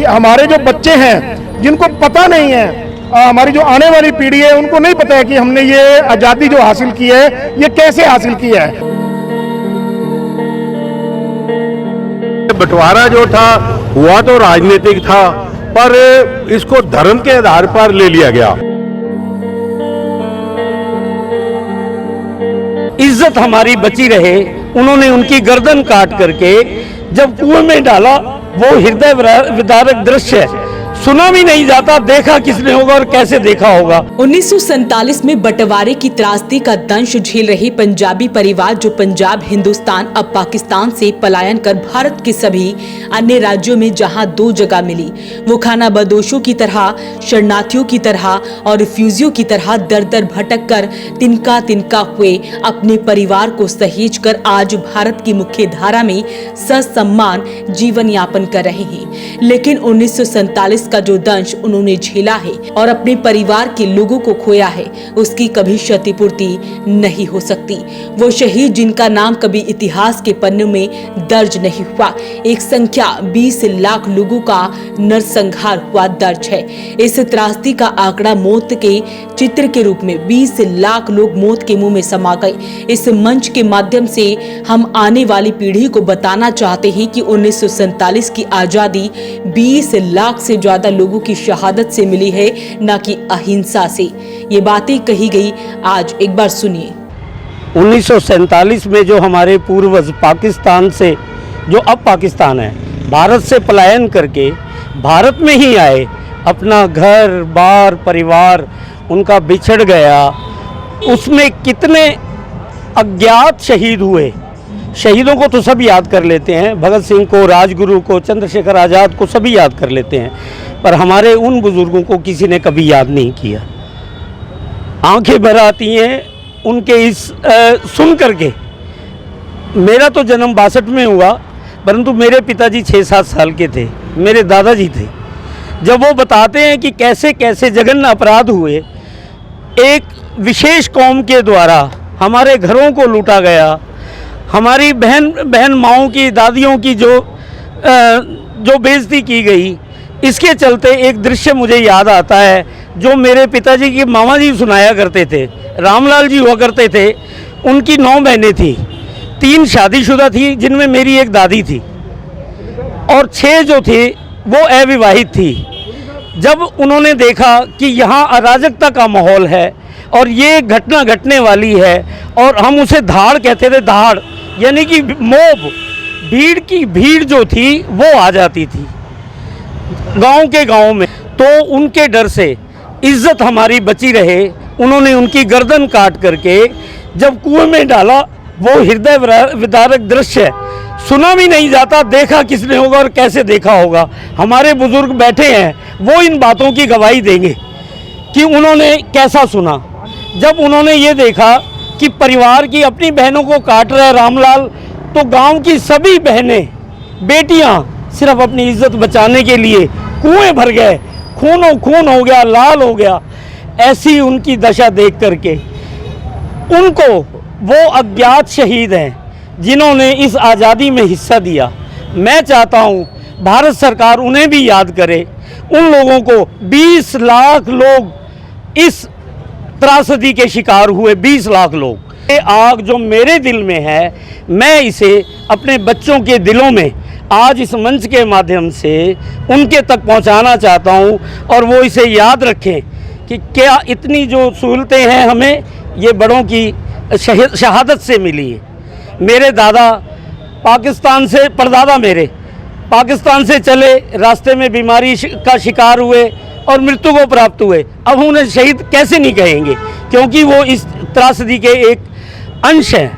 कि हमारे जो बच्चे हैं जिनको पता नहीं है, हमारी जो आने वाली पीढ़ी है उनको नहीं पता है कि हमने ये आज़ादी जो हासिल की है ये कैसे हासिल की है। बंटवारा जो था हुआ तो राजनीतिक था, पर इसको धर्म के आधार पर ले लिया गया। इज्जत हमारी बची रहे, उन्होंने उनकी गर्दन काट करके जब कुएं में डाला, वो हृदय विदारक दृश्य है। सुना भी नहीं जाता, देखा किसने होगा और कैसे देखा होगा। 1947 में बंटवारे की त्रासदी का दंश झेल रहे पंजाबी परिवार जो पंजाब, हिंदुस्तान, अब पाकिस्तान से पलायन कर भारत के सभी अन्य राज्यों में जहां दो जगह मिली, वो खाना बदोशों की तरह, शरणार्थियों की तरह और रिफ्यूजियों की तरह दर दर भटक कर तिनका तिनका हुए अपने परिवार को सहेज कर आज भारत की मुख्य धारा में ससम्मान जीवन यापन कर रहे हैं। लेकिन 1947 का जो दंश उन्होंने झेला है और अपने परिवार के लोगों को खोया है, उसकी कभी क्षतिपूर्ति नहीं हो सकती। वो शहीद जिनका नाम कभी इतिहास के पन्नों में दर्ज नहीं हुआ, एक संख्या 20 लाख लोगों का नरसंहार हुआ दर्ज है। इस त्रासदी का आंकड़ा मौत के चित्र के रूप में 20 लाख लोग मौत के मुंह में समा गए। इस मंच के माध्यम से हम आने वाली पीढ़ी को बताना चाहते हैं कि 1947 की आजादी 20 लाख से ज्यादा लोगों की शहादत से मिली है, न कि अहिंसा से। ये बातें कही गई, आज एक बार सुनिए। 1947 में जो हमारे पूर्वज पाकिस्तान से, जो अब पाकिस्तान है, भारत से पलायन करके भारत में ही आए, अपना घर बार परिवार उनका बिछड़ गया, उसमें कितने अज्ञात शहीद हुए। शहीदों को तो सब याद कर लेते हैं, भगत सिंह को, राजगुरु को, चंद्रशेखर आज़ाद को सभी याद कर लेते हैं, पर हमारे उन बुजुर्गों को किसी ने कभी याद नहीं किया। आंखें भर आती हैं उनके इस सुन करके। मेरा तो जन्म 62 में हुआ, परंतु मेरे पिताजी 6-7 साल के थे, मेरे दादाजी थे। जब वो बताते हैं कि कैसे कैसे जघन्य अपराध हुए, एक विशेष कौम के द्वारा हमारे घरों को लूटा गया, हमारी बहन माओं की, दादियों की जो बेइज्जती की गई, इसके चलते एक दृश्य मुझे याद आता है जो मेरे पिताजी की मामा जी सुनाया करते थे। रामलाल जी हुआ करते थे, उनकी 9 बहनें थी, 3 शादीशुदा थी जिनमें मेरी एक दादी थी, और 6 जो थी वो अविवाहित थी। जब उन्होंने देखा कि यहाँ अराजकता का माहौल है और ये घटना घटने वाली है, और हम उसे धाड़ कहते थे, धाड़ यानी कि मोब, भीड़ की भीड़ जो थी वो आ जाती थी गांव के गांव में, तो उनके डर से इज्जत हमारी बची रहे, उन्होंने उनकी गर्दन काट करके जब कुएं में डाला, वो हृदय विदारक दृश्य है। सुना भी नहीं जाता, देखा किसने होगा और कैसे देखा होगा। हमारे बुजुर्ग बैठे हैं, वो इन बातों की गवाही देंगे कि उन्होंने कैसा सुना। जब उन्होंने ये देखा कि परिवार की अपनी बहनों को काट रहा है रामलाल, तो गांव की सभी बहनें, बेटियां सिर्फ अपनी इज्जत बचाने के लिए कुएं भर गए, खूनों खून हो गया, लाल हो गया। ऐसी उनकी दशा देख करके उनको, वो अज्ञात शहीद हैं जिन्होंने इस आज़ादी में हिस्सा दिया, मैं चाहता हूँ भारत सरकार उन्हें भी याद करे। उन लोगों को, 20 लाख लोग इस त्रासदी के शिकार हुए, 20 लाख लोग। ये आग जो मेरे दिल में है, मैं इसे अपने बच्चों के दिलों में आज इस मंच के माध्यम से उनके तक पहुंचाना चाहता हूं, और वो इसे याद रखें कि क्या इतनी जो सहूलतें हैं हमें, ये बड़ों की शहादत से मिली है। मेरे दादा पाकिस्तान से, परदादा मेरे पाकिस्तान से चले, रास्ते में बीमारी का शिकार हुए और मृत्यु को प्राप्त हुए। अब उन्हें शहीद कैसे नहीं कहेंगे, क्योंकि वो इस त्रासदी के एक अंश हैं।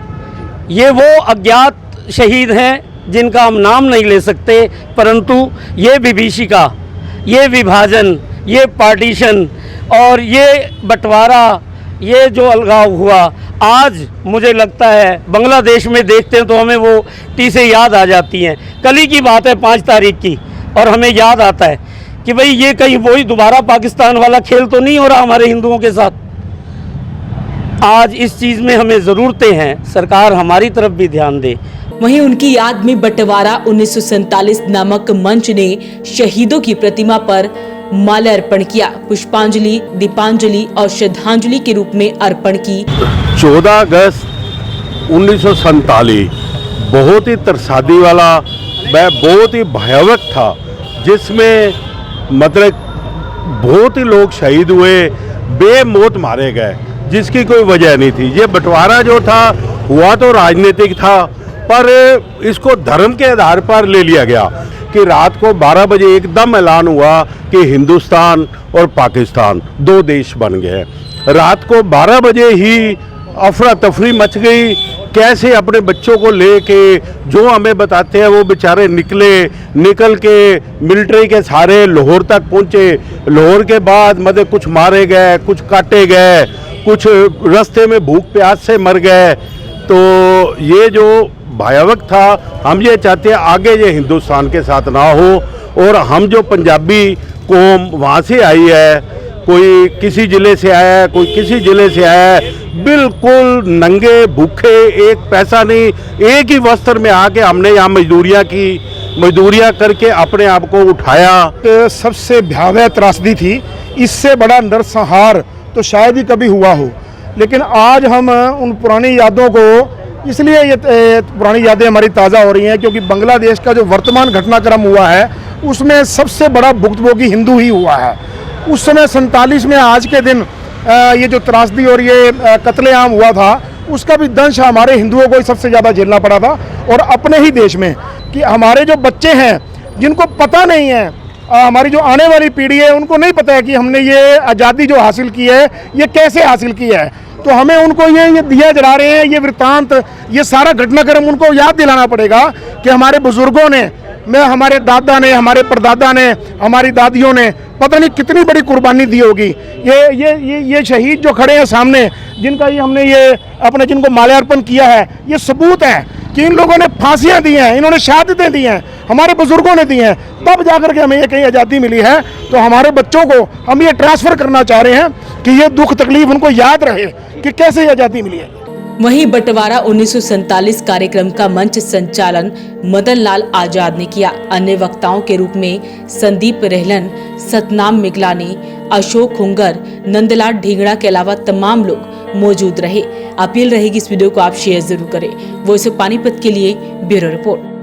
ये वो अज्ञात शहीद हैं जिनका हम नाम नहीं ले सकते, परंतु ये विभीषिका, ये विभाजन, ये पार्टीशन और ये बंटवारा, ये जो अलगाव हुआ, आज मुझे लगता है बांग्लादेश में देखते हैं तो हमें वो चीज़ें याद आ जाती हैं। कल ही की बात है 5 तारीख की, और हमें याद आता है कि भाई ये कहीं वही दोबारा पाकिस्तान वाला खेल तो नहीं हो रहा हमारे हिंदुओं के साथ। आज इस चीज़ में हमें ज़रूरतें हैं, सरकार हमारी तरफ भी ध्यान दे। वहीं उनकी याद में बंटवारा 1947 नामक मंच ने शहीदों की प्रतिमा पर माल्यार्पण किया, पुष्पांजलि, दीपांजलि और श्रद्धांजलि के रूप में अर्पण की। 14 अगस्त 1947 बहुत ही त्रसादी वाला व बहुत ही भयावह था, जिसमें मतलब बहुत ही लोग शहीद हुए, बेमौत मारे गए, जिसकी कोई वजह नहीं थी। ये बंटवारा जो था हुआ तो राजनीतिक था, पर इसको धर्म के आधार पर ले लिया गया कि रात को 12 बजे एकदम ऐलान हुआ कि हिंदुस्तान और पाकिस्तान दो देश बन गए। रात को 12 बजे ही अफरा तफरी मच गई। कैसे अपने बच्चों को लेके जो हमें बताते हैं वो बेचारे निकल के मिलिट्री के सहारे लाहौर तक पहुंचे। लाहौर के बाद मतलब कुछ मारे गए, कुछ काटे गए, कुछ रास्ते में भूख प्यास से मर गए। तो ये जो भयावह था, हम ये चाहते हैं आगे ये हिंदुस्तान के साथ ना हो। और हम जो पंजाबी कौम वहाँ से आई है, कोई किसी ज़िले से आया है, कोई किसी ज़िले से आया है, बिल्कुल नंगे भूखे, एक पैसा नहीं, एक ही वस्त्र में आके हमने यहाँ मजदूरियाँ करके अपने आप को उठाया। सबसे भयावह त्रासदी थी, इससे बड़ा नरसंहार तो शायद ही कभी हुआ हो। लेकिन आज हम उन पुरानी यादों को, इसलिए ये पुरानी यादें हमारी ताज़ा हो रही हैं क्योंकि बांग्लादेश का जो वर्तमान घटनाक्रम हुआ है उसमें सबसे बड़ा भुक्तभोगी हिंदू ही हुआ है। उस समय 47 में आज के दिन ये जो त्रासदी और ये कत्लेआम हुआ था, उसका भी दंश हमारे हिंदुओं को ही सबसे ज़्यादा झेलना पड़ा था। और अपने ही देश में कि हमारे जो बच्चे हैं जिनको पता नहीं है, हमारी जो आने वाली पीढ़ी है उनको नहीं पता है कि हमने ये आज़ादी जो हासिल की है ये कैसे हासिल की है। तो हमें उनको ये दिया जला रहे हैं, ये वृत्तांत, ये सारा घटनाक्रम उनको याद दिलाना पड़ेगा कि हमारे बुजुर्गों ने, हमारे दादा ने, हमारे परदादा ने, हमारी दादियों ने पता नहीं कितनी बड़ी कुर्बानी दी होगी। ये शहीद जो खड़े हैं सामने, जिनका ये हमने ये अपने जिनको माल्यार्पण किया है, ये सबूत है कि इन लोगों ने फांसियां दी हैं, इन्होंने शहादतें दी हैं, हमारे बुजुर्गों ने दी हैं, तब जाकर के हमें ये कहीं आज़ादी मिली है। तो हमारे बच्चों को हम ये ट्रांसफ़र करना चाह रहे हैं कि ये दुख तकलीफ उनको याद रहे कि कैसे आज़ादी मिली है। वहीं बंटवारा 1947 कार्यक्रम का मंच संचालन मदन लाल आजाद ने किया। अन्य वक्ताओं के रूप में संदीप रेहलन, सतनाम मिगलानी, अशोक हुंगर, नंदलाल ढींगड़ा के अलावा तमाम लोग मौजूद रहे। अपील रहेगी इस वीडियो को आप शेयर जरूर करें। वॉइस ऑफ पानीपत के लिए ब्यूरो रिपोर्ट।